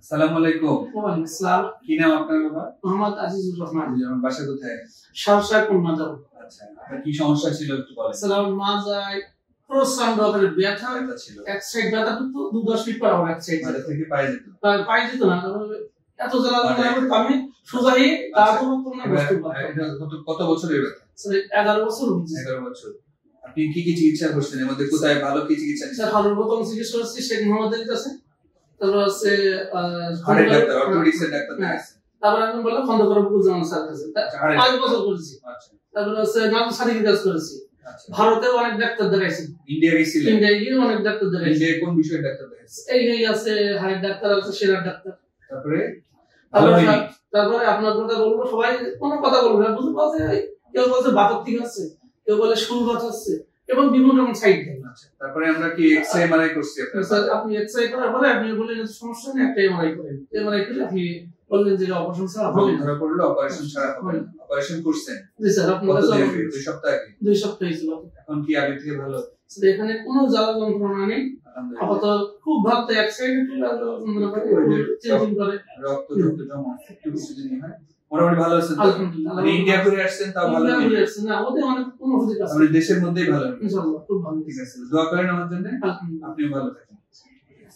আসসালামু আলাইকুম। ওয়ালাইকুম আসসালাম। কি নাম আপনার বাবা? মোহাম্মদ আজিজুর রহমান। আমার বাসা কোথায়? শাহসাগ কুলমাদার। আচ্ছা, আপনার কি সমস্যা ছিল একটু বলেন। সালাম মাজায় প্রচন্ড করে ব্যথা ছিল। এক সাইড ব্যথা তো 2-10 ফিট পর এক সাইড মাথা থেকে পায়ে যেত। পায়ে যেত না, এত জ্বালা করে আমি সোজা হয়ে তারপর কোনো বস্তু কত বছরের ব্যথা? 11 বছর হয়েছে। 11 বছর। আপনি কি কি চিকিৎসা করছেন? এর মধ্যে কোথায় ভালো কি চিকিৎসা নিয়েছেন? সর্বপ্রথম চিকিৎসা করছি শেখ মোহাম্মদ আলীর কাছে, তারপর আছে হাড়ের ডাক্তার, অর্থোপেডিক্সের ডাক্তার দেখাইছেন। তারপর আমি বললাম খন্দকার বুঝানো স্যার কাছে 5 বছর করেছি। আচ্ছা, তারপর আছে নাম সারিকে কাজ করেছি। আচ্ছা, ভারতেও অনেক ডাক্তার দেখাইছি। ইন্ডিয়া গেছিলেন? ইন্ডিয়া গিয়ে অনেক ডাক্তার দেখাইছি। ইন্ডিয়া কোন বিষয়ের ডাক্তার দেখাইছেন? এই আছে হাড়ের ডাক্তার, আছে সেরার ডাক্তার। তারপরে আপনার কথা বলবো, সবাই কোনো কথা বলবে না, বুঝতে পারছে। কেউ বলছে বাতের ঠিক আছে, কেউ বলে শুরু কথা আছে, এবং বিভিন্ন রকম সাইড দেয়। আচ্ছা, তারপরে আমরা কি এক্সরে এমআরআই করছি আপনার? স্যার আপনি এক্সরে করার পরে আপনি বললেন সমস্যা নেই, একটা এমআরআই করেন। এমআরআই করে আপনি বললেন যে অপারেশন ছাড়া হবে না। ধরা পড়লো অপারেশন ছাড়া হবে না। অপারেশন করছেন? জি স্যার, আপনার কাছে 2 সপ্তাহ আগে। 2 সপ্তাহ ছিল। এখন কি আগে থেকে ভালো? স্যার এখানে কোনো জ্বালা যন্ত্রণা নেই, আপাতত খুব ভালো। এক সাইডে একটু যন্ত্রণা করে চেঞ্জিং করে রক্ত জমা একটু বেশি হয়, মোটামুটি ভালো আছেন। মানে ইন্ডিয়া ঘুরে আসছেন, তাও ভালো ঘুরে আসছেন না? ওদের অনেক কোনো সুযোগ আছে, আমাদের দেশের মধ্যেই ভালো। ইনশাআল্লাহ খুব ভালো। ঠিক আছে, দোয়া করেন আমার জন্য, আপনিও ভালো থাকেন।